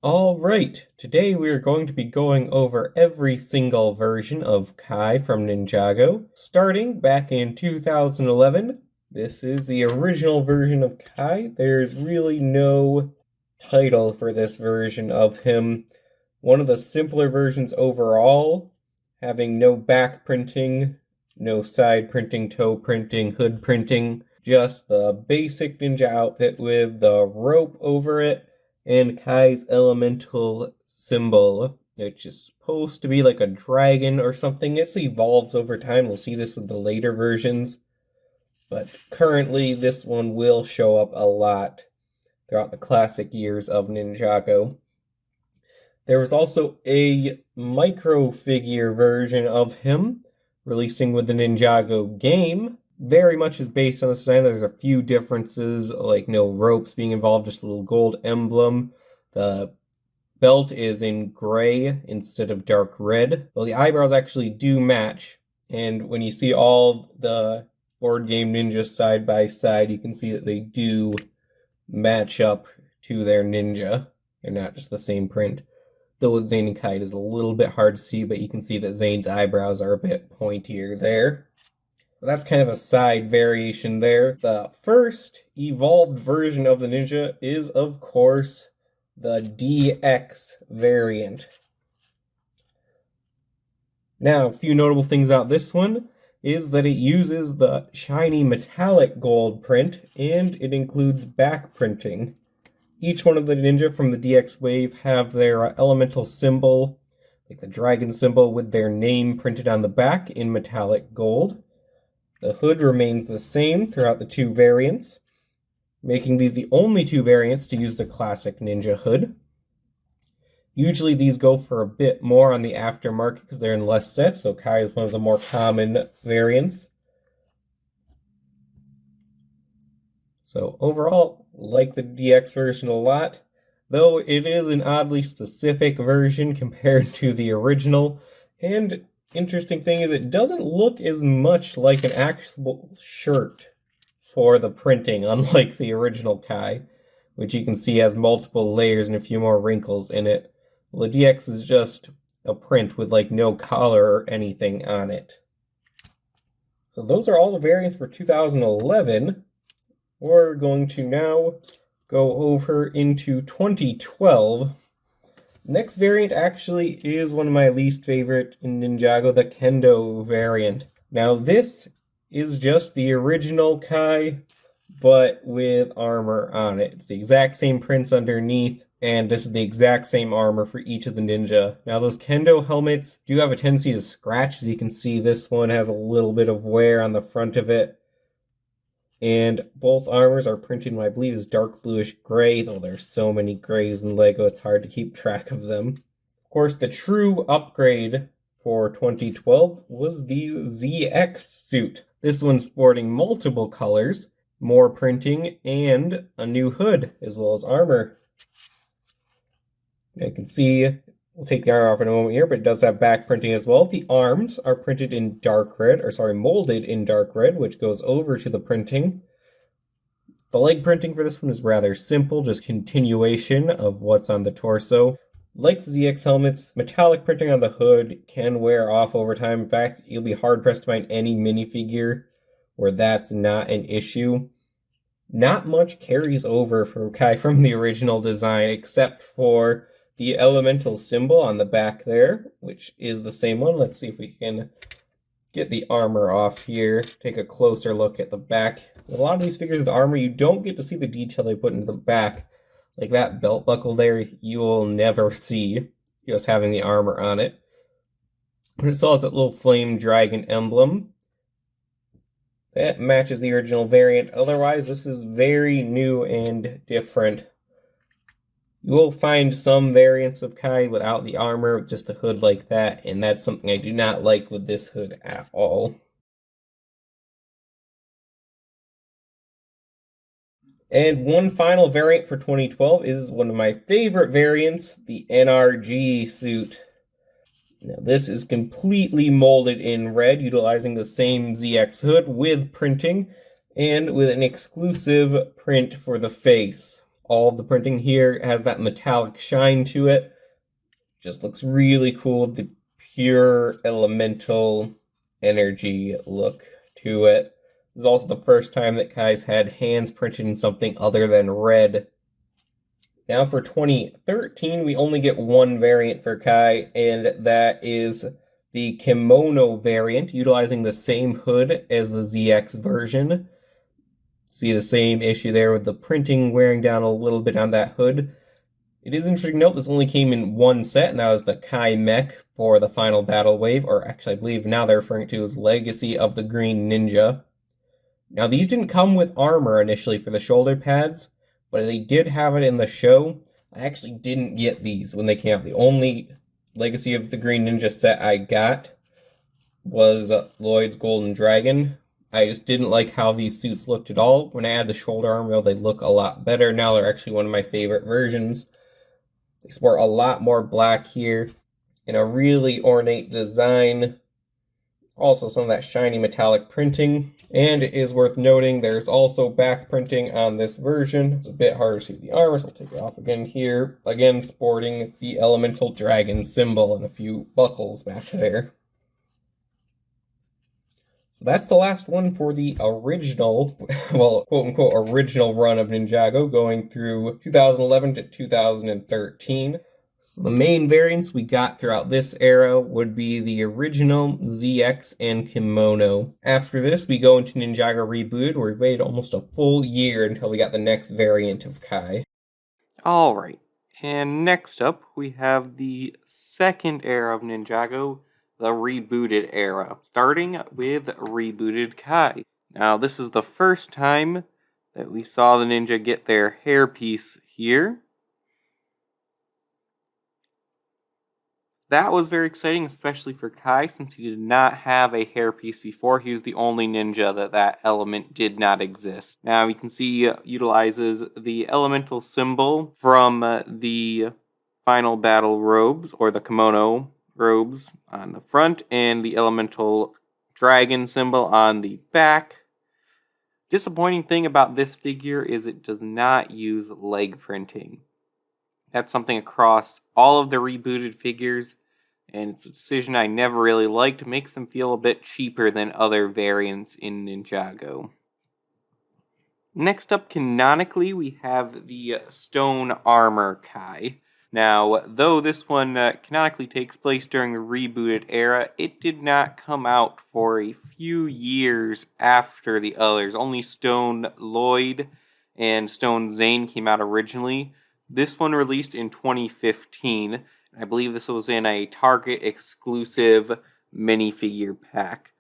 Alright, today we are going to be going over every single version of Kai from Ninjago, starting back in 2011. This is the original version of Kai. There's really no title for this version of him. One of the simpler versions overall, having no back printing, no side printing, toe printing, hood printing, just the basic ninja outfit with the rope over it, and Kai's elemental symbol, which is supposed to be like a dragon or something. It's evolved over time. We'll see this with the later versions. But currently, this one will show up a lot throughout the classic years of Ninjago. There was also a micro figure version of him, releasing with the Ninjago game. Very much is based on the design. There's a few differences, like no ropes being involved, just a little gold emblem. The belt is in gray instead of dark red. Well, the eyebrows actually do match, and when you see all the board game ninjas side by side, you can see that they do match up to their ninja. They're not just the same print. Though with Zane and Kai, it is a little bit hard to see, but you can see that Zane's eyebrows are a bit pointier there. That's kind of a side variation there. The first evolved version of the ninja is, of course, the DX variant. Now, a few notable things about this one is that it uses the shiny metallic gold print, and it includes back printing. Each one of the ninja from the DX wave have their elemental symbol, like the dragon symbol, with their name printed on the back in metallic gold. The hood remains the same throughout the two variants, making these the only two variants to use the classic ninja hood. Usually these go for a bit more on the aftermarket because they're in less sets, so Kai is one of the more common variants. So overall, like the DX version a lot, though it is an oddly specific version compared to the original, and interesting thing is it doesn't look as much like an actual shirt for the printing, unlike the original Kai, which you can see has multiple layers and a few more wrinkles in it. Well, the DX is just a print with like no collar or anything on it. So those are all the variants for 2011. We're going to now go over into 2012. Next variant actually is one of my least favorite in Ninjago, the Kendo Variant. Now this is just the original Kai, but with armor on it. It's the exact same prints underneath, and this is the exact same armor for each of the ninja. Now those Kendo helmets do have a tendency to scratch. As you can see, this one has a little bit of wear on the front of it. And both armors are printed in what I believe is dark bluish gray, though there's so many grays in LEGO it's hard to keep track of them. Of course, the true upgrade for 2012 was the ZX Suit. This one's sporting multiple colors, more printing, and a new hood, as well as armor. You can see, we'll take the armor off in a moment here, but it does have back printing as well. The arms are printed in dark red, molded in dark red, which goes over to the printing. The leg printing for this one is rather simple, just continuation of what's on the torso. Like the ZX helmets, metallic printing on the hood can wear off over time. In fact, you'll be hard-pressed to find any minifigure where that's not an issue. Not much carries over for Kai from the original design, except for the elemental symbol on the back there, which is the same one. Let's see if we can get the armor off here. Take a closer look at the back. A lot of these figures with the armor, you don't get to see the detail they put into the back. Like that belt buckle there, you will never see just having the armor on it. But it still has that little flame dragon emblem. That matches the original variant. Otherwise, this is very new and different. You will find some variants of Kai without the armor, with just the hood like that, and that's something I do not like with this hood at all. And one final variant for 2012 is one of my favorite variants, the Nrg Suit. Now this is completely molded in red, utilizing the same ZX hood with printing, and with an exclusive print for the face. All of the printing here has that metallic shine to it. Just looks really cool. The pure elemental energy look to it. This is also the first time that Kai's had hands printed in something other than red. Now for 2013, we only get one variant for Kai, and that is the Kimono Variant, utilizing the same hood as the ZX version. See the same issue there with the printing wearing down a little bit on that hood. It is interesting to note this only came in one set, and that was the Kai mech for the final battle wave, or actually I believe now they're referring to as Legacy of the Green Ninja. Now these didn't come with armor initially for the shoulder pads, but they did have it in the show. I actually didn't get these when they came out. The only Legacy of the Green Ninja set I got was Lloyd's Golden Dragon. I just didn't like how these suits looked at all. When I add the shoulder armor, they look a lot better. Now they're actually one of my favorite versions. They sport a lot more black here in a really ornate design. Also some of that shiny metallic printing. And it is worth noting there's also back printing on this version. It's a bit harder to see the armor, so I'll take it off again here. Again, sporting the elemental dragon symbol and a few buckles back there. So that's the last one for the original, well, quote-unquote original run of Ninjago, going through 2011 to 2013. So the main variants we got throughout this era would be the original, ZX, and Kimono. After this, we go into Ninjago Rebooted, where we waited almost a full year until we got the next variant of Kai. Alright, and next up we have the second era of Ninjago, the Rebooted Era, starting with Rebooted Kai. Now, this is the first time that we saw the ninja get their hairpiece here. That was very exciting, especially for Kai, since he did not have a hairpiece before. He was the only ninja that element did not exist. Now, you can see utilizes the elemental symbol from the final battle robes, or the kimono robes on the front, and the elemental dragon symbol on the back. Disappointing thing about this figure is it does not use leg printing. That's something across all of the rebooted figures, and it's a decision I never really liked. It makes them feel a bit cheaper than other variants in Ninjago. Next up, canonically, we have the Stone Armor Kai. Now, though this one canonically takes place during the Rebooted Era, it did not come out for a few years after the others. Only Stone Lloyd and Stone Zane came out originally. This one released in 2015. I believe this was in a Target exclusive minifigure pack.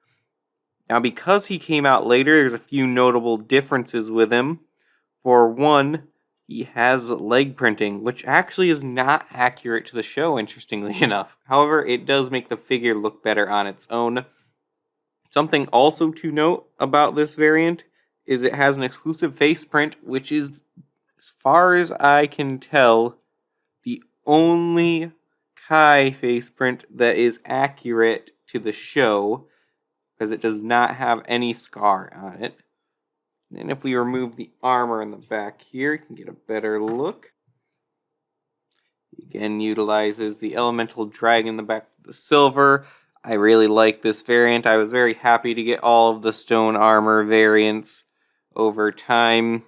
Now, because he came out later, there's a few notable differences with him. For one, he has leg printing, which actually is not accurate to the show, interestingly enough. However, it does make the figure look better on its own. Something also to note about this variant is it has an exclusive face print, which is, as far as I can tell, the only Kai face print that is accurate to the show, because it does not have any scar on it. And if we remove the armor in the back here, you can get a better look. Again, utilizes the elemental dragon in the back of the silver. I really like this variant. I was very happy to get all of the stone armor variants over time.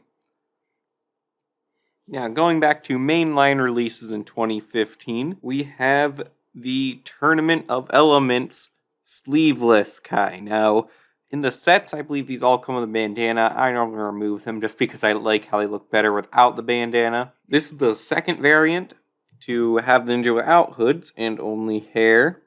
Now, going back to mainline releases in 2015, we have the Tournament of Elements sleeveless Kai. Now, in the sets, I believe these all come with a bandana. I normally remove them just because I like how they look better without the bandana. This is the second variant to have the ninja without hoods and only hair.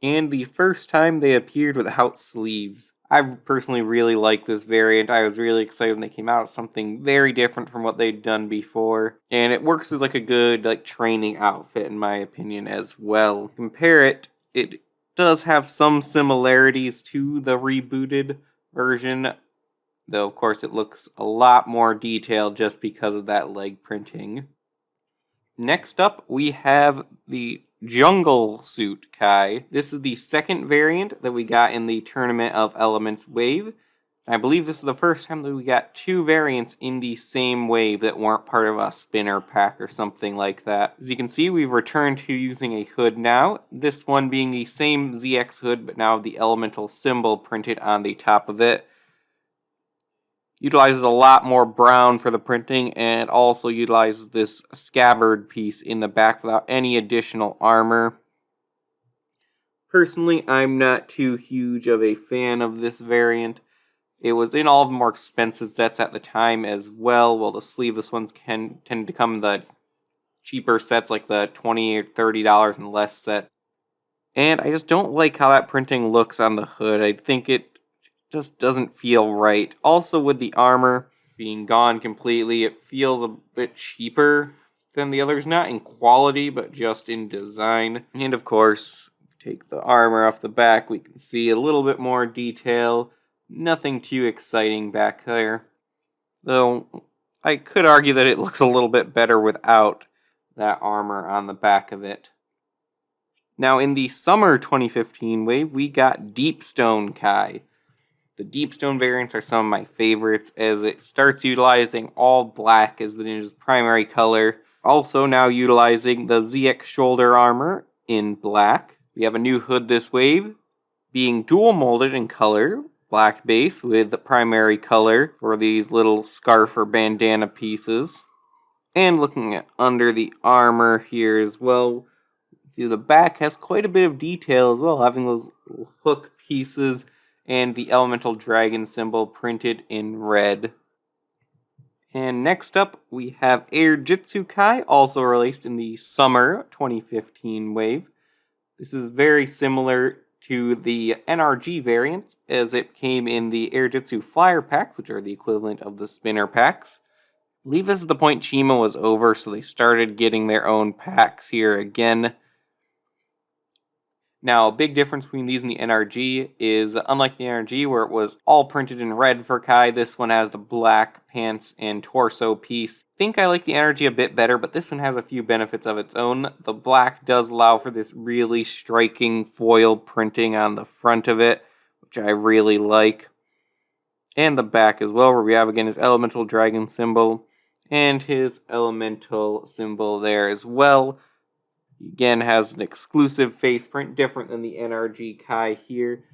And the first time they appeared without sleeves. I personally really like this variant. I was really excited when they came out. Something very different from what they'd done before. And it works as like a good training outfit in my opinion as well. Compare it, it does have some similarities to the rebooted version, though of course it looks a lot more detailed just because of that leg printing. Next up, we have the Jungle Suit Kai. This is the second variant that we got in the Tournament of Elements wave. I believe this is the first time that we got two variants in the same wave that weren't part of a spinner pack or something like that. As you can see, we've returned to using a hood now, this one being the same ZX hood, but now the elemental symbol printed on the top of it. Utilizes a lot more brown for the printing, and also utilizes this scabbard piece in the back without any additional armor. Personally, I'm not too huge of a fan of this variant. It was in all of the more expensive sets at the time as well, while the sleeveless ones tend to come in the cheaper sets like the $20 or $30 and less set. And I just don't like how that printing looks on the hood. I think it just doesn't feel right. Also, with the armor being gone completely, it feels a bit cheaper than the others. Not in quality, but just in design. And of course, take the armor off the back, we can see a little bit more detail. Nothing too exciting back there. Though, I could argue that it looks a little bit better without that armor on the back of it. Now, in the summer 2015 wave, we got Deepstone Kai. The Deepstone variants are some of my favorites, as it starts utilizing all black as the ninja's primary color. Also now utilizing the ZX shoulder armor in black. We have a new hood this wave, being dual molded in color, black base with the primary color for these little scarf or bandana pieces. And looking at under the armor here as well, see the back has quite a bit of detail as well, having those hook pieces and the elemental dragon symbol printed in red. And next up, we have Jitsukai, also released in the summer 2015 wave. This is very similar to the Nrg variant, as it came in the Jitsu flyer packs, which are the equivalent of the spinner packs. I believe this is the point Chima was over, so they started getting their own packs here again. Now, a big difference between these and the Nrg is, unlike the Nrg, where it was all printed in red for Kai, this one has the black pants and torso piece. I think I like the Nrg a bit better, but this one has a few benefits of its own. The black does allow for this really striking foil printing on the front of it, which I really like. And the back as well, where we have again his elemental dragon symbol, and his elemental symbol there as well. Again, has an exclusive face print, different than the Nrg Kai here.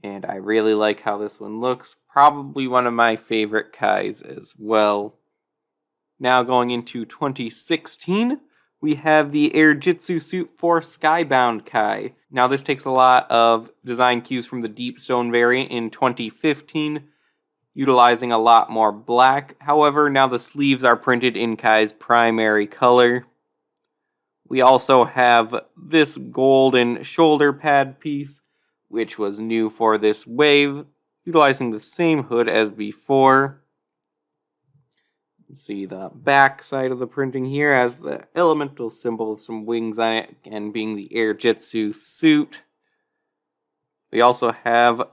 And I really like how this one looks. Probably one of my favorite Kais as well. Now going into 2016, we have the Nrg Suit for Skybound Kai. Now this takes a lot of design cues from the Deepstone variant in 2015, utilizing a lot more black. However, now the sleeves are printed in Kai's primary color. We also have this golden shoulder pad piece, which was new for this wave, utilizing the same hood as before. You can see the back side of the printing here has the elemental symbol with some wings on it, and being the Jitsu suit. We also have an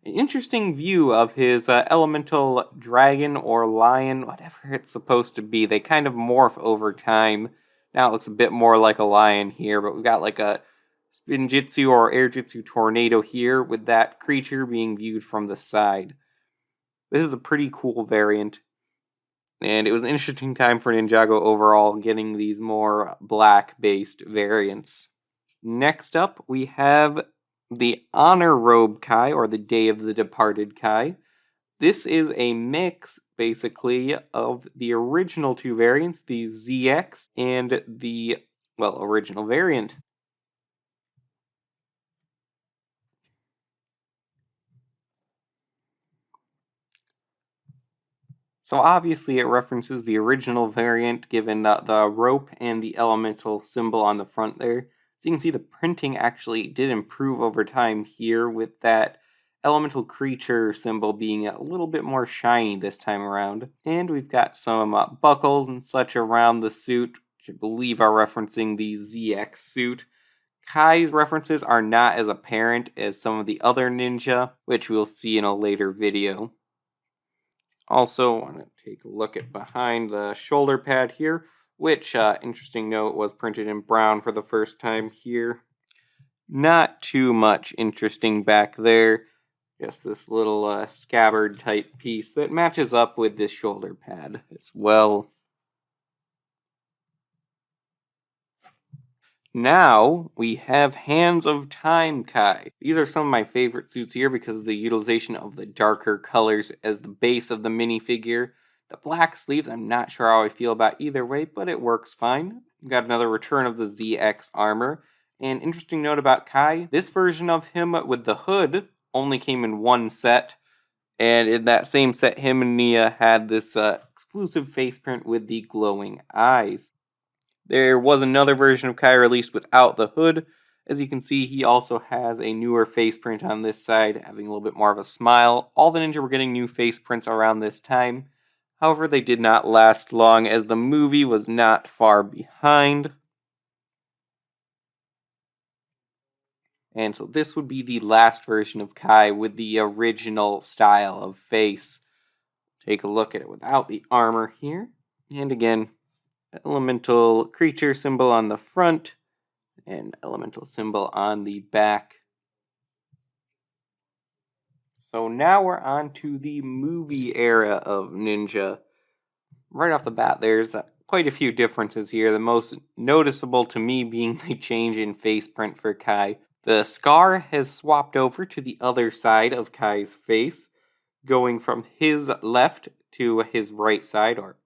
interesting view of his elemental dragon or lion, whatever it's supposed to be. They kind of morph over time. Now it looks a bit more like a lion here, but we've got like a Spinjitzu or Jitsu tornado here, with that creature being viewed from the side. This is a pretty cool variant, and it was an interesting time for Ninjago overall, getting these more black-based variants. Next up, we have the Honor Robe Kai, or the Day of the Departed Kai. This is a mix, basically, of the original two variants, the ZX and the, original variant. So obviously it references the original variant, given the rope and the elemental symbol on the front there. So you can see the printing actually did improve over time here, with that elemental creature symbol being a little bit more shiny this time around. And we've got some buckles and such around the suit, which I believe are referencing the ZX suit. Kai's references are not as apparent as some of the other ninja, which we'll see in a later video. Also, want to take a look at behind the shoulder pad here, which, interesting note, was printed in brown for the first time here. Not too much interesting back there. Just this little scabbard type piece that matches up with this shoulder pad as well. Now we have Hands of Time Kai. These are some of my favorite suits here because of the utilization of the darker colors as the base of the minifigure. The black sleeves, I'm not sure how I feel about either way, but it works fine. Got another return of the ZX armor. And interesting note about Kai, this version of him with the hood only came in one set. And in that same set, him and Nia had this exclusive face print with the glowing eyes. There was another version of Kai released without the hood. As you can see, he also has a newer face print on this side, having a little bit more of a smile. All the ninja were getting new face prints around this time. However, they did not last long as the movie was not far behind. And so this would be the last version of Kai with the original style of face. Take a look at it without the armor here. And again, elemental creature symbol on the front and elemental symbol on the back. So now we're on to the movie era of Ninja. Right off the bat, there's quite a few differences here. The most noticeable to me being the change in face print for Kai. The scar has swapped over to the other side of Kai's face, going from his left to his right side, or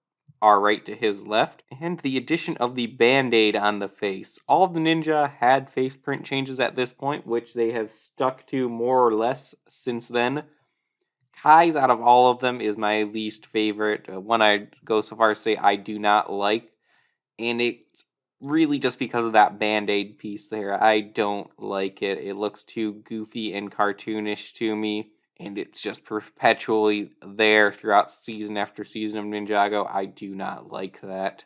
our right to his left, and the addition of the band-aid on the face. All of the ninja had face print changes at this point, which they have stuck to more or less since then. Kai's, out of all of them, is my least favorite. One I'd go so far as to say I do not like, and it's really just because of that band-aid piece there. I don't like it. It looks too goofy and cartoonish to me. And it's just perpetually there throughout season after season of Ninjago. I do not like that.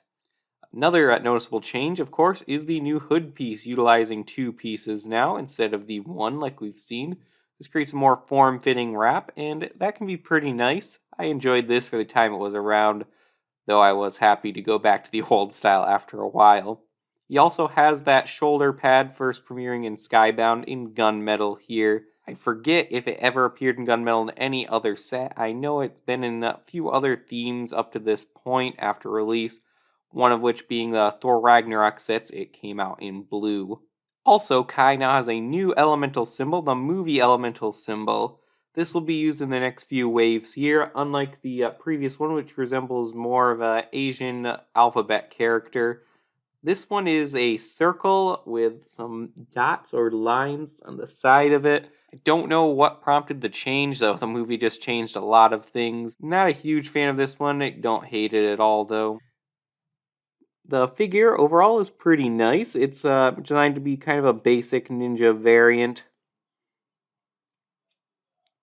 Another noticeable change, of course, is the new hood piece, utilizing two pieces now instead of the one like we've seen. This creates a more form-fitting wrap, and that can be pretty nice. I enjoyed this for the time it was around, though I was happy to go back to the old style after a while. He also has that shoulder pad first premiering in Skybound in gunmetal here. I forget if it ever appeared in gunmetal in any other set. I know it's been in a few other themes up to this point after release, one of which being the Thor Ragnarok sets. It came out in blue. Also, Kai now has a new elemental symbol, the movie elemental symbol. This will be used in the next few waves here, unlike the previous one, which resembles more of an Asian alphabet character. This one is a circle with some dots or lines on the side of it. I don't know what prompted the change, though. The movie just changed a lot of things. Not a huge fan of this one. I don't hate it at all, though. The figure overall is pretty nice. It's designed to be kind of a basic ninja variant,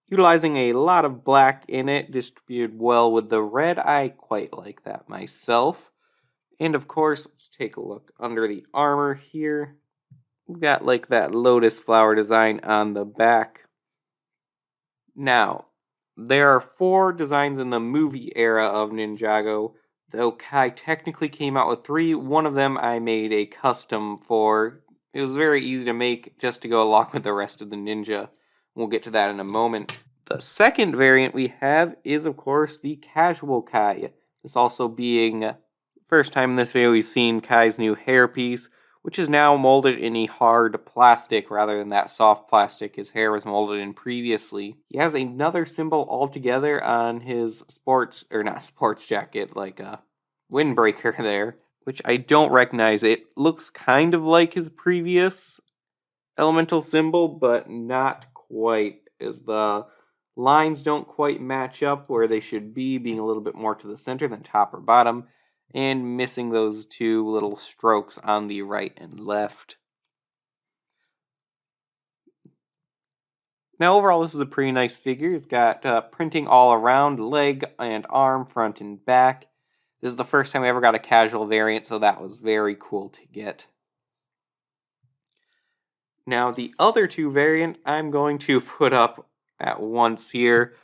utilizing a lot of black in it, distributed well with the red. I quite like that myself. And of course, let's take a look under the armor here. We've got like that lotus flower design on the back. Now, there are 4 designs in the movie era of Ninjago, though Kai technically came out with 3. One of them I made a custom for. It was very easy to make just to go along with the rest of the ninja. We'll get to that in a moment. The second variant we have is, of course, the casual Kai. This also being first time in this video we've seen Kai's new hairpiece, which is now molded in a hard plastic rather than that soft plastic his hair was molded in previously. He has another symbol altogether on his not sports jacket, like a windbreaker there, which I don't recognize. It looks kind of like his previous elemental symbol, but not quite, as the lines don't quite match up where they should be, being a little bit more to the center than top or bottom, and missing those 2 little strokes on the right and left. Now overall, this is a pretty nice figure. It's got printing all around, leg and arm, front and back. This is the first time I ever got a casual variant, so that was very cool to get. Now the other 2 variant I'm going to put up at once here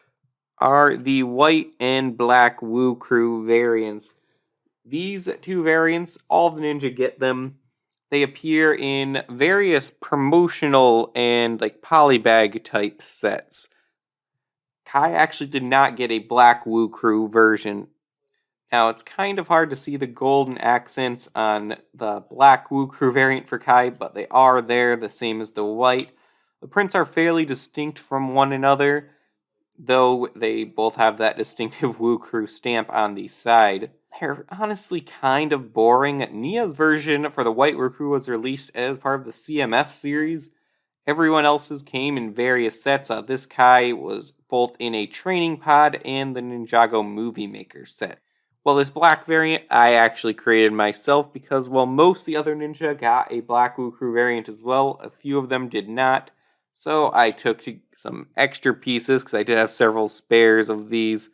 are the white and black Woo Crew variants. These 2 variants, all of the ninja get them. They appear in various promotional and like polybag type sets. Kai actually did not get a black Woo Crew version. Now, it's kind of hard to see the golden accents on the black Woo Crew variant for Kai, but they are there, the same as the white. The prints are fairly distinct from one another, though they both have that distinctive Woo Crew stamp on the side. They're honestly kind of boring. Nia's version for the white Woo Crew was released as part of the CMF series. Everyone else's came in various sets. This Kai was both in a training pod and the Ninjago Movie Maker set. Well, this black variant I actually created myself because, well, most of the other ninja got a black Woo Crew variant as well. A few of them did not. So I took some extra pieces, because I did have several spares of these,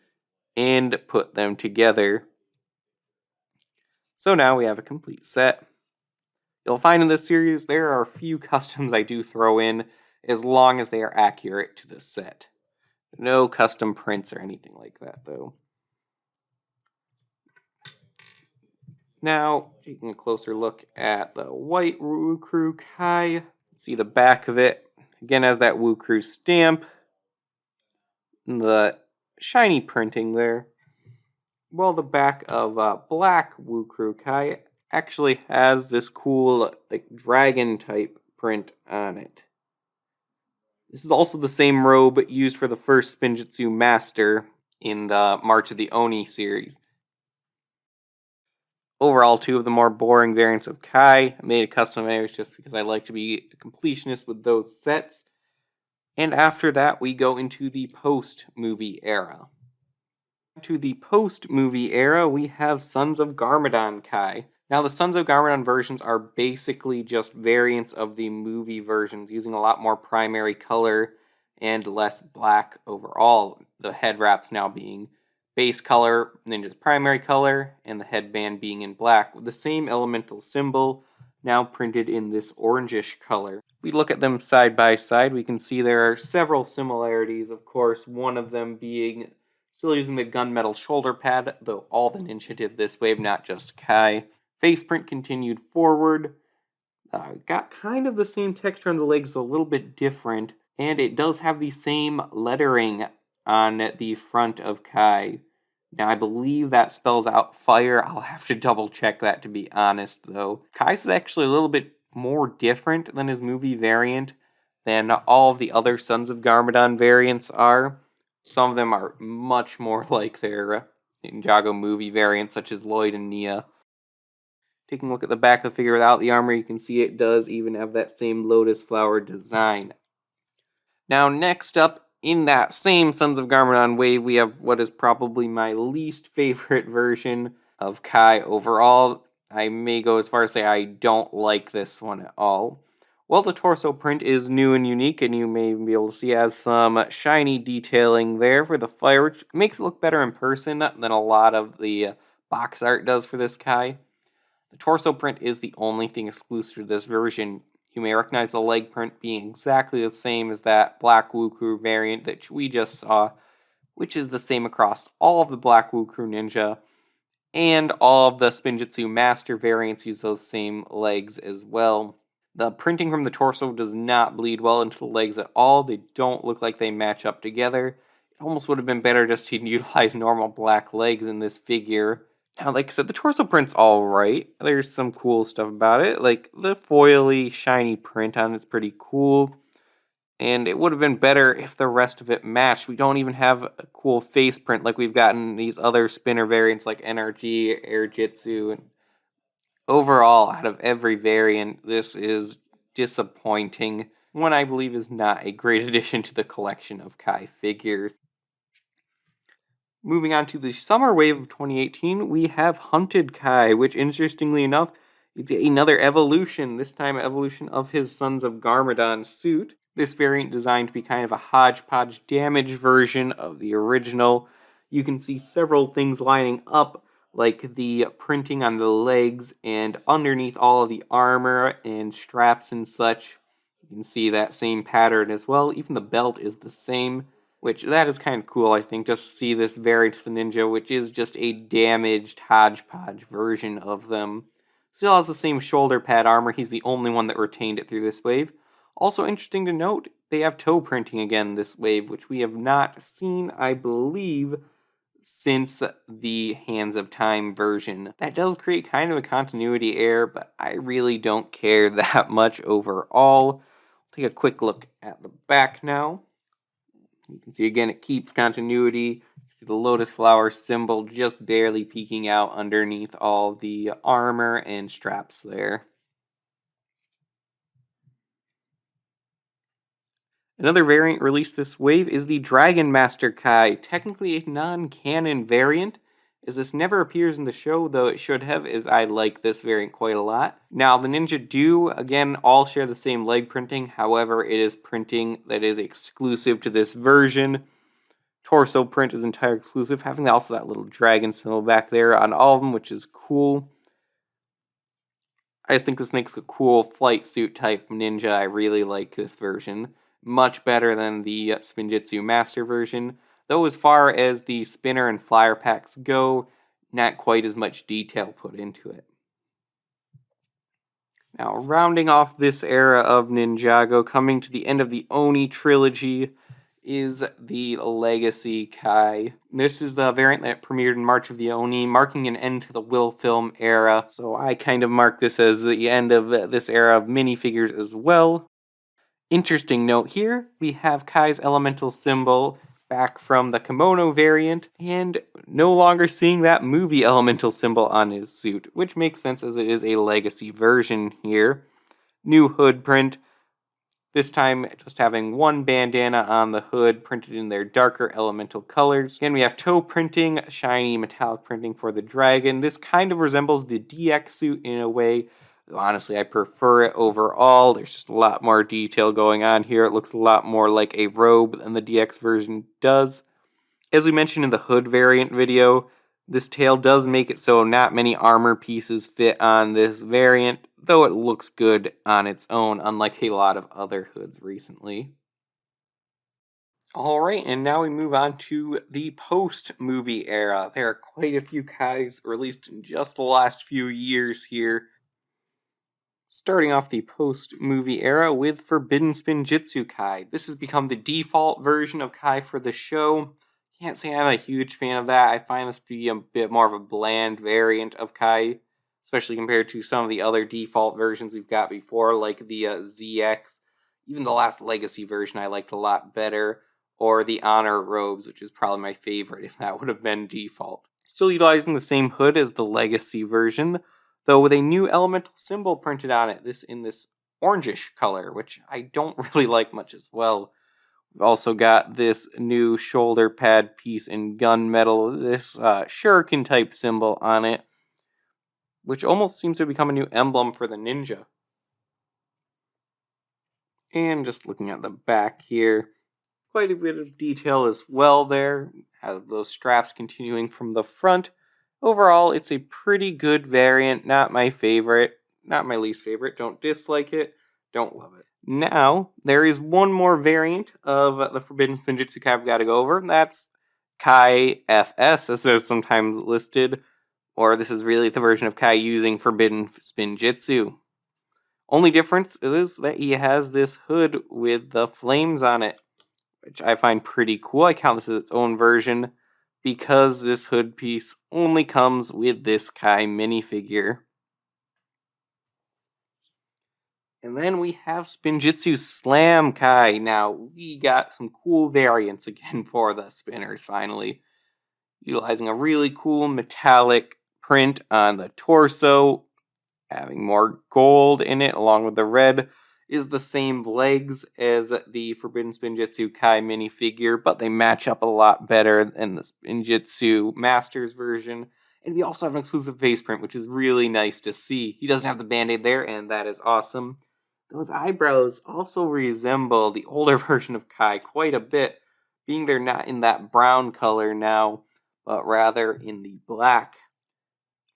and put them together. So now we have a complete set. You'll find in this series there are a few customs I do throw in, as long as they are accurate to the set. No custom prints or anything like that, though. Now, taking a closer look at the white Woo Crew Kai, see the back of it. Again, has that Woo Crew stamp, the shiny printing there. Well, the back of black Woo Crew Kai actually has this cool dragon type print on it. This is also the same robe used for the first Spinjitzu Master in the March of the Oni series. Overall, two of the more boring variants of Kai. I made a custom anyways just because I like to be a completionist with those sets. And after that, we go into the post-movie era. To the post-movie era, we have Sons of Garmadon Kai. Now, the Sons of Garmadon versions are basically just variants of the movie versions, using a lot more primary color and less black overall. The head wraps now being base color, Ninja's primary color, and the headband being in black, with the same elemental symbol, now printed in this orangish color. If we look at them side by side, we can see there are several similarities, of course, one of them being still using the gunmetal shoulder pad, though all the ninja did this wave, not just Kai. Face print continued forward. Got kind of the same texture on the legs, a little bit different, and it does have the same lettering on the front of Kai. Now, I believe that spells out fire. I'll have to double check that, to be honest, though. Kai's is actually a little bit more different than his movie variant than all of the other Sons of Garmadon variants are. Some of them are much more like their Ninjago movie variants, such as Lloyd and Nia. Taking a look at the back of the figure without the armor, you can see it does even have that same lotus flower design. Now, next up, in that same Sons of Garmadon wave, we have what is probably my least favorite version of Kai overall. I may go as far as say I don't like this one at all. Well, the torso print is new and unique, and you may be able to see it has some shiny detailing there for the fire, which makes it look better in person than a lot of the box art does for this Kai. The torso print is the only thing exclusive to this version. You may recognize the leg print being exactly the same as that black Woo Crew variant that we just saw, which is the same across all of the black Woo Crew ninja, and all of the Spinjitzu Master variants use those same legs as well. The printing from the torso does not bleed well into the legs at all. They don't look like they match up together. It almost would have been better just to utilize normal black legs in this figure. Now, like I said, the torso print's alright. There's some cool stuff about it. Like, the foily, shiny print on it's pretty cool. And it would have been better if the rest of it matched. We don't even have a cool face print like we've gotten these other spinner variants like Nrg, Air Jitsu. And overall, out of every variant, this is disappointing. One I believe is not a great addition to the collection of Kai figures. Moving on to the summer wave of 2018, we have Hunted Kai, which interestingly enough, is another evolution, this time evolution of his Sons of Garmadon suit. This variant designed to be kind of a hodgepodge damage version of the original. You can see several things lining up, like the printing on the legs and underneath all of the armor and straps and such. You can see that same pattern as well. Even the belt is the same, which that is kind of cool, I think, just to see this variant of the ninja, which is just a damaged hodgepodge version of them. Still has the same shoulder pad armor. He's the only one that retained it through this wave. Also interesting to note, they have toe printing again this wave, which we have not seen, I believe, since the Hands of Time version. That does create kind of a continuity error, but I really don't care that much overall. Take a quick look at the back now. You can see again it keeps continuity. You see the lotus flower symbol just barely peeking out underneath all the armor and straps there. Another variant released this wave is the Dragon Master Kai, technically a non-canon variant, as this never appears in the show, though it should have, as I like this variant quite a lot. Now, the Ninja do, again, all share the same leg printing, however, it is printing that is exclusive to this version. Torso print is entire exclusive, having also that little dragon symbol back there on all of them, which is cool. I just think this makes a cool flight suit type ninja. I really like this version. Much better than the Spinjitzu Master version, though as far as the spinner and flyer packs go, not quite as much detail put into it. Now, rounding off this era of Ninjago, coming to the end of the Oni trilogy, is the Legacy Kai. This is the variant that premiered in March of the Oni, marking an end to the Will Film era, so I kind of mark this as the end of this era of minifigures as well. Interesting note here, we have Kai's elemental symbol back from the Kimono variant, and no longer seeing that movie elemental symbol on his suit, which makes sense as it is a legacy version here. New hood print, this time just having one bandana on the hood printed in their darker elemental colors. Again, we have toe printing, shiny metallic printing for the dragon. This kind of resembles the DX suit in a way. Honestly, I prefer it overall. There's just a lot more detail going on here. It looks a lot more like a robe than the DX version does. As we mentioned in the hood variant video, this tail does make it so not many armor pieces fit on this variant, though it looks good on its own, unlike a lot of other hoods recently. Alright, and now we move on to the post-movie era. There are quite a few Kais released in just the last few years here. Starting off the post-movie era with Forbidden Spinjitsukai. This has become the default version of Kai for the show. Can't say I'm a huge fan of that. I find this to be a bit more of a bland variant of Kai, especially compared to some of the other default versions we've got before, like the ZX. Even the last Legacy version I liked a lot better, or the Honor Robes, which is probably my favorite if that would have been default. Still utilizing the same hood as the Legacy version, though with a new elemental symbol printed on it, this in this orangish color, which I don't really like much as well. We've also got this new shoulder pad piece in gunmetal, this shuriken type symbol on it, which almost seems to become a new emblem for the ninja. And just looking at the back here, quite a bit of detail as well there. Have those straps continuing from the front. Overall, it's a pretty good variant. Not my favorite, not my least favorite. Don't dislike it, don't love it. Now, there is one more variant of the Forbidden Spinjitsukai I've got to go over, and that's Kai FS, as is sometimes listed, or this is really the version of Kai using Forbidden Spinjitzu. Only difference is that he has this hood with the flames on it, which I find pretty cool. I count this as its own version, because this hood piece only comes with this Kai minifigure. And then we have Spinjitzu Slam Kai. Now, we got some cool variants again for the spinners, finally. Utilizing a really cool metallic print on the torso, having more gold in it, along with the red, is the same legs as the Forbidden Spinjitzu Kai minifigure, but they match up a lot better than the Spinjitzu Masters version. And we also have an exclusive face print, which is really nice to see. He doesn't have the band-aid there, and that is awesome. Those eyebrows also resemble the older version of Kai quite a bit, being they're not in that brown color now, but rather in the black.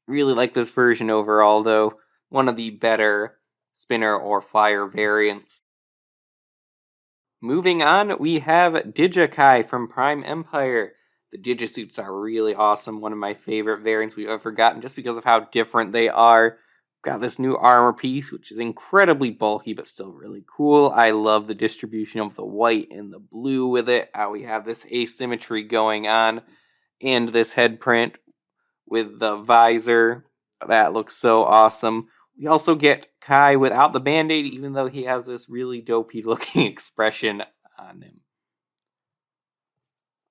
Really like this version overall, though. One of the better spinner or flyer variants. Moving on, we have Digikai from Prime Empire. The Digisuits are really awesome. One of my favorite variants we've ever gotten, just because of how different they are. Got this new armor piece, which is incredibly bulky, but still really cool. I love the distribution of the white and the blue with it. How we have this asymmetry going on. And this head print with the visor. That looks so awesome. We also get Kai without the band-aid, even though he has this really dopey looking expression on him.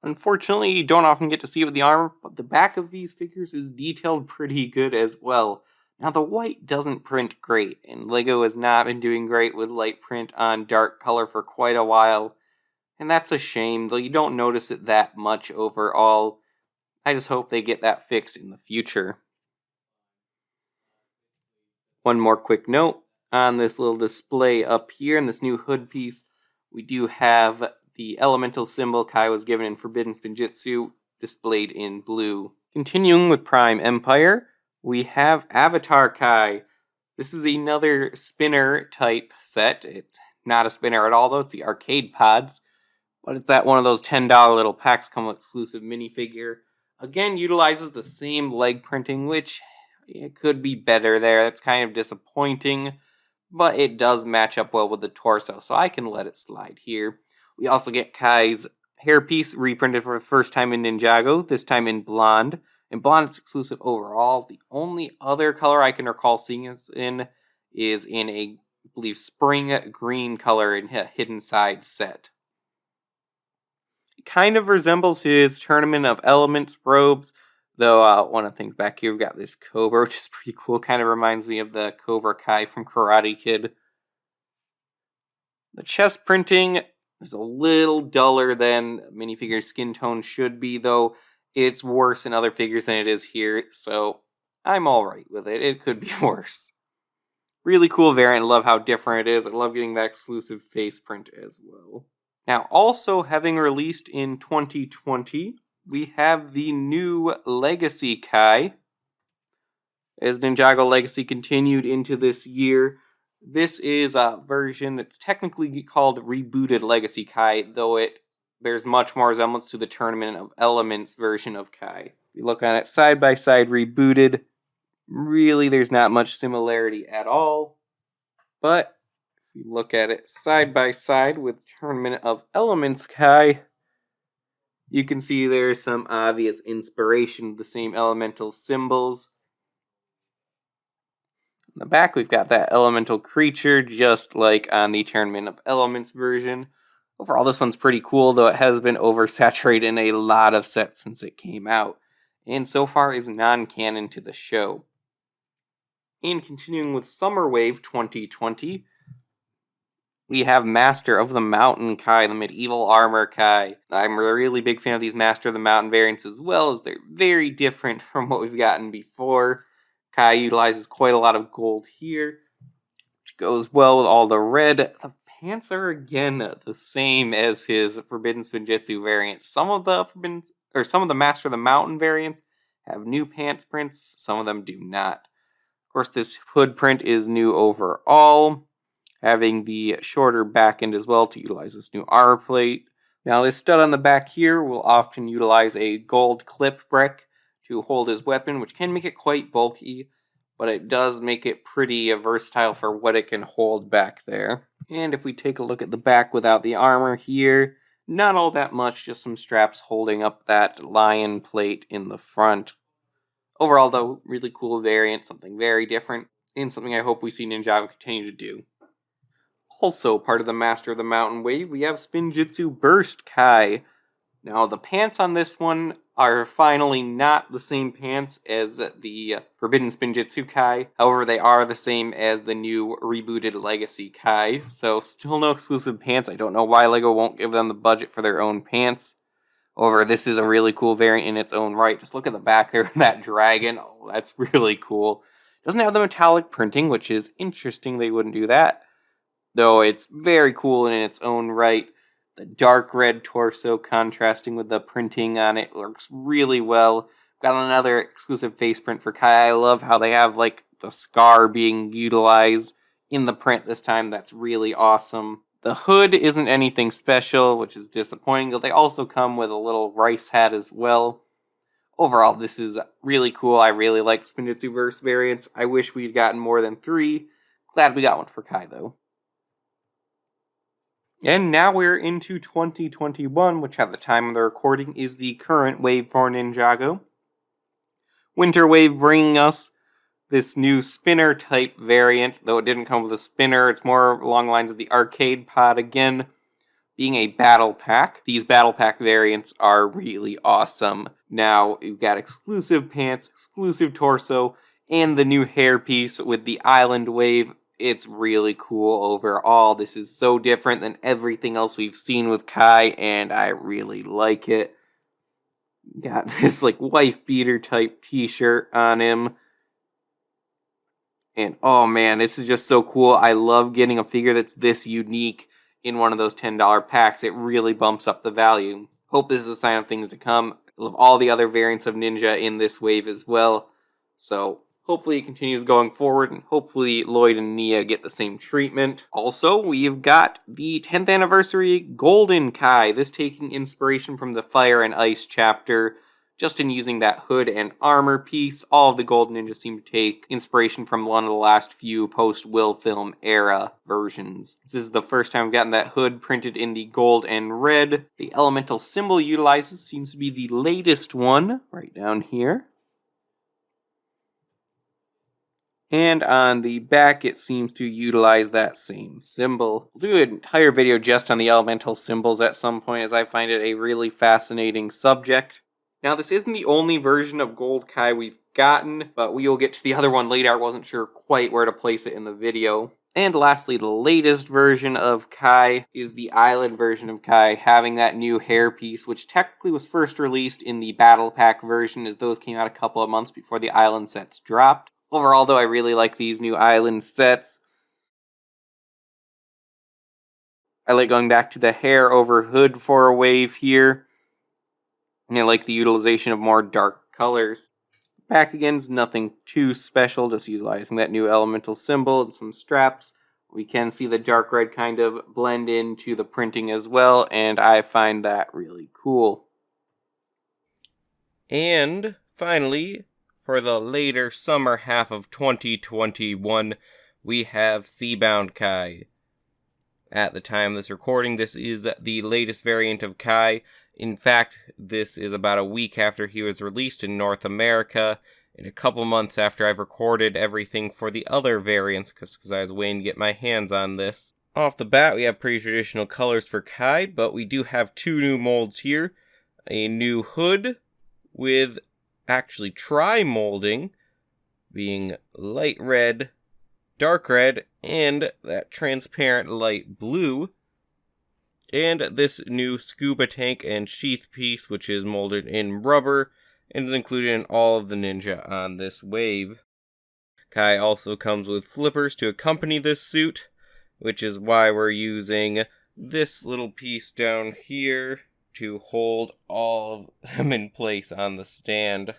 Unfortunately, you don't often get to see it with the armor, but the back of these figures is detailed pretty good as well. Now, the white doesn't print great, and LEGO has not been doing great with light print on dark color for quite a while, and that's a shame, though you don't notice it that much overall. I just hope they get that fixed in the future. One more quick note, on this little display up here in this new hood piece, we do have the elemental symbol Kai was given in Forbidden Spinjitzu, displayed in blue. Continuing with Prime Empire, we have Avatar Kai. This is another spinner type set. It's not a spinner at all, though. It's the arcade pods. But it's that one of those $10 little packs come exclusive minifigure. Again, utilizes the same leg printing, which it could be better there. That's kind of disappointing. But it does match up well with the torso, so I can let it slide here. We also get Kai's hairpiece reprinted for the first time in Ninjago, this time in blonde. And blonde is exclusive overall. The only other color I can recall seeing is in a, I believe, spring green color in a Hidden Side set. It kind of resembles his Tournament of Elements robes, though one of the things back here, we've got this Cobra, which is pretty cool. Kind of reminds me of the Cobra Kai from Karate Kid. The chest printing is a little duller than minifigure skin tone should be, though. It's worse in other figures than it is here, so I'm alright with it. It could be worse. Really cool variant. Love how different it is. I love getting that exclusive face print as well. Now, also having released in 2020, we have the new Legacy Kai. As Ninjago Legacy continued into this year, this is a version that's technically called Rebooted Legacy Kai, though it bears much more resemblance to the Tournament of Elements version of Kai. If you look on it side by side, rebooted, really there's not much similarity at all. But if you look at it side by side with Tournament of Elements Kai, you can see there's some obvious inspiration of the same elemental symbols. In the back, we've got that elemental creature, just like on the Tournament of Elements version. Overall, this one's pretty cool, though it has been oversaturated in a lot of sets since it came out, and so far is non-canon to the show. And continuing with Summer Wave 2020, we have Master of the Mountain Kai, the medieval armor Kai. I'm a really big fan of these Master of the Mountain variants as well, as they're very different from what we've gotten before. Kai utilizes quite a lot of gold here, which goes well with all the red. The pants are again the same as his Forbidden Spinjitzu variant. Some of the Master of the Mountain variants have new pants prints, some of them do not. Of course, this hood print is new overall, having the shorter back end as well to utilize this new armor plate. Now, this stud on the back here will often utilize a gold clip brick to hold his weapon, which can make it quite bulky, but it does make it pretty versatile for what it can hold back there. And if we take a look at the back without the armor here, not all that much, just some straps holding up that lion plate in the front. Overall, though, really cool variant, something very different, and something I hope we see Ninjago continue to do. Also, part of the Master of the Mountain wave, we have Spinjitzu Burst Kai. Now, the pants on this one are finally not the same pants as the Forbidden Spinjitzu Kai. However, they are the same as the new rebooted Legacy Kai. So, still no exclusive pants. I don't know why LEGO won't give them the budget for their own pants. However, this is a really cool variant in its own right. Just look at the back there, that dragon. Oh, that's really cool. Doesn't have the metallic printing, which is interesting they wouldn't do that. Though it's very cool in its own right. The dark red torso contrasting with the printing on it works really well. Got another exclusive face print for Kai. I love how they have like the scar being utilized in the print this time. That's really awesome. The hood isn't anything special, which is disappointing. They also come with a little rice hat as well. Overall, this is really cool. I really like Spinjitzuverse variants. I wish we'd gotten more than 3. Glad we got one for Kai, though. And now we're into 2021, which at the time of the recording is the current wave for Ninjago. Winter Wave bringing us this new spinner type variant, though it didn't come with a spinner. It's more along the lines of the arcade pod again, being a battle pack. These battle pack variants are really awesome. Now, you've got exclusive pants, exclusive torso, and the new hairpiece with the island wave. It's really cool overall. This is so different than everything else we've seen with Kai, and I really like it. Got this like wife beater type t-shirt on him. And oh man, this is just so cool. I love getting a figure that's this unique in one of those $10 packs. It really bumps up the value. Hope this is a sign of things to come. I love all the other variants of Ninja in this wave as well. So hopefully it continues going forward, and hopefully Lloyd and Nia get the same treatment. Also, we've got the 10th anniversary Golden Kai. This taking inspiration from the Fire and Ice chapter. Just in using that hood and armor piece, all of the Golden Ninjas seem to take inspiration from one of the last few post-Will Film era versions. This is the first time we've gotten that hood printed in the gold and red. The elemental symbol utilizes seems to be the latest one, right down here. And on the back, it seems to utilize that same symbol. We'll do an entire video just on the elemental symbols at some point, as I find it a really fascinating subject. Now, this isn't the only version of Gold Kai we've gotten, but we will get to the other one later. I wasn't sure quite where to place it in the video. And lastly, the latest version of Kai is the Island version of Kai, having that new hairpiece, which technically was first released in the Battle Pack version, as those came out a couple of months before the Island sets dropped. Overall, though, I really like these new Island sets. I like going back to the hair over hood for a wave here. And I like the utilization of more dark colors. Back again's nothing too special, just utilizing that new elemental symbol and some straps. We can see the dark red kind of blend into the printing as well, and I find that really cool. And finally, for the later summer half of 2021, we have Seabound Kai. At the time of this recording, this is the latest variant of Kai. In fact, this is about a week after he was released in North America, and a couple months after I've recorded everything for the other variants, because I was waiting to get my hands on this. Off the bat, we have pretty traditional colors for Kai, but we do have 2 new molds here. A new hood with actually tri-molding, being light red, dark red, and that transparent light blue. And this new scuba tank and sheath piece, which is molded in rubber, and is included in all of the Ninja on this wave. Kai also comes with flippers to accompany this suit, which is why we're using this little piece down here to hold all of them in place on the stand.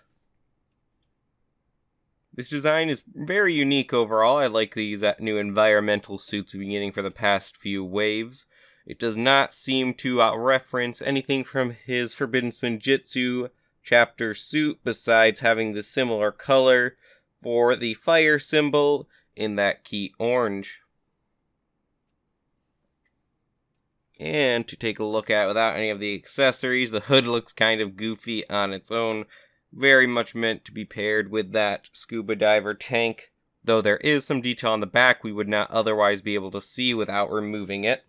This design is very unique overall. I like these new environmental suits we've been getting for the past few waves. It does not seem to reference anything from his Forbidden Spinjitzu Chapter suit, besides having the similar color for the fire symbol in that key orange. And to take a look at it without any of the accessories, the hood looks kind of goofy on its own. Very much meant to be paired with that scuba diver tank, though there is some detail on the back we would not otherwise be able to see without removing it.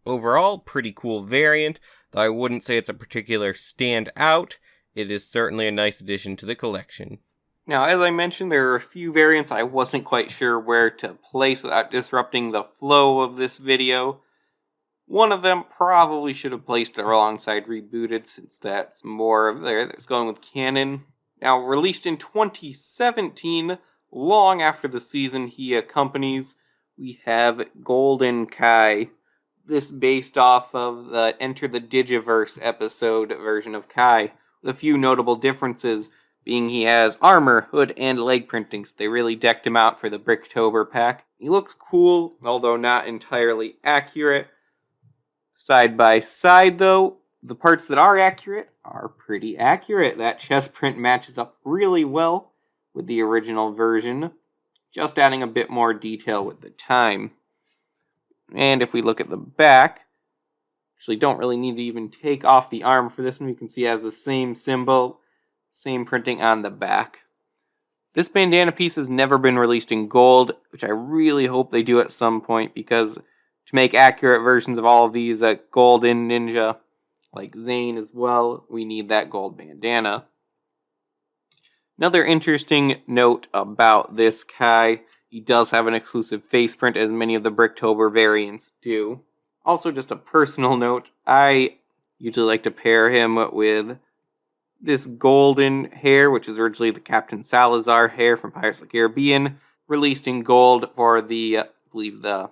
Overall, pretty cool variant, though I wouldn't say it's a particular standout. It is certainly a nice addition to the collection. Now, as I mentioned, there are a few variants I wasn't quite sure where to place without disrupting the flow of this video. One of them probably should have placed it alongside Rebooted, since that's more of there that's going with canon. Now, released in 2017, long after the season he accompanies, we have Golden Kai. This based off of the Enter the Digiverse episode version of Kai, with a few notable differences, being he has armor, hood, and leg printings. They really decked him out for the Bricktober pack. He looks cool, although not entirely accurate. Side by side, though, The parts that are accurate are pretty accurate. That chest print matches up really well with the original version, just adding a bit more detail with the time. And if we look at the back, actually don't really need to even take off the arm for this one. You can see it has the same symbol, same printing on the back. This bandana piece has never been released in gold, which I really hope they do at some point, because to make accurate versions of all of these golden ninja, like Zane as well, we need that gold bandana. Another interesting note about this Kai, he does have an exclusive face print, as many of the Bricktober variants do. Also, just a personal note, I usually like to pair him with this golden hair, which is originally the Captain Salazar hair from Pirates of the Caribbean, released in gold for the, I believe, the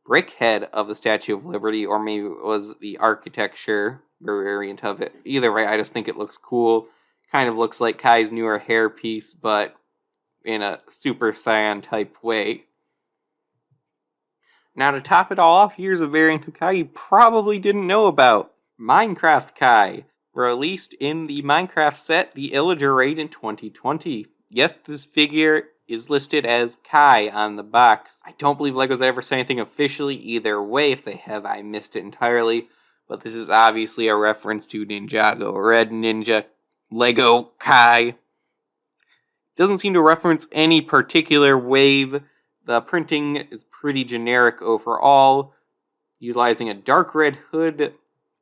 brick head of the Statue of Liberty, or maybe it was the architecture variant of it. Either way, I just think it looks cool. Kind of looks like Kai's newer hairpiece, but in a Super Saiyan type way. Now, to top it all off, here's a variant of Kai you probably didn't know about. Minecraft Kai, released in the Minecraft set, the Illager raid in 2020. Yes, this figure is listed as Kai on the box. I don't believe LEGO's ever said anything officially either way. If they have, I missed it entirely. But this is obviously a reference to Ninjago, Red Ninja, Lego Kai. Doesn't seem to reference any particular wave. The printing is pretty generic overall, utilizing a dark red hood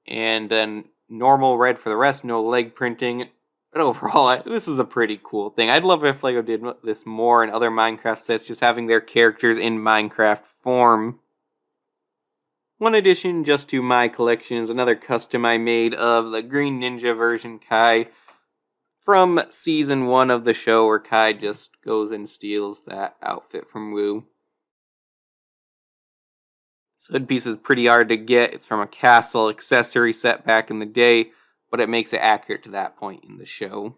and then normal red for the rest, no leg printing. But overall, this is a pretty cool thing. I'd love it if LEGO did this more in other Minecraft sets, just having their characters in Minecraft form. One addition just to my collection is another custom I made of the Green Ninja version Kai from Season 1 of the show, where Kai just goes and steals that outfit from Wu. This hood piece is pretty hard to get. It's from a castle accessory set back in the day, but it makes it accurate to that point in the show.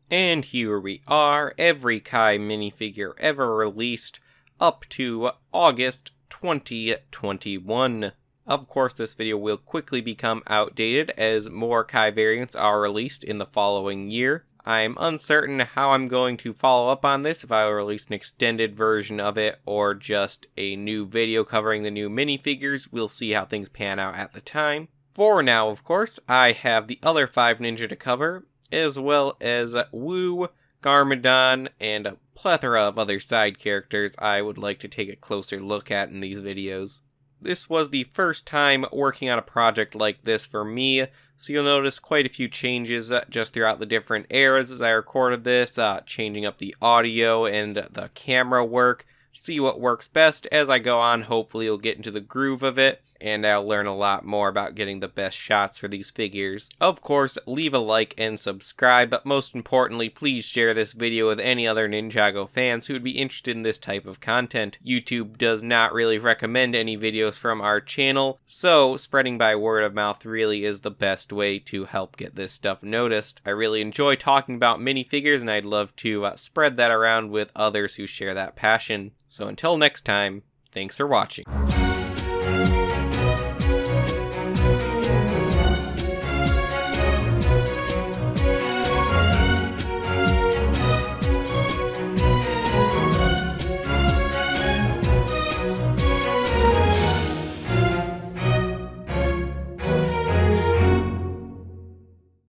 And here we are, every Kai minifigure ever released up to August 2021. Of course, this video will quickly become outdated as more Kai variants are released in the following year. I'm uncertain how I'm going to follow up on this, if I will release an extended version of it or just a new video covering the new minifigures. We'll see how things pan out at the time. For now, of course, I have the other 5 ninja to cover, as well as Wu, Garmadon, and a plethora of other side characters I would like to take a closer look at in these videos. This was the first time working on a project like this for me, so you'll notice quite a few changes just throughout the different eras as I recorded this, changing up the audio and the camera work, see what works best. As I go on, hopefully you'll get into the groove of it, and I'll learn a lot more about getting the best shots for these figures. Of course, leave a like and subscribe, but most importantly, please share this video with any other Ninjago fans who would be interested in this type of content. YouTube does not really recommend any videos from our channel, so spreading by word of mouth really is the best way to help get this stuff noticed. I really enjoy talking about minifigures, and I'd love to spread that around with others who share that passion. So until next time, thanks for watching.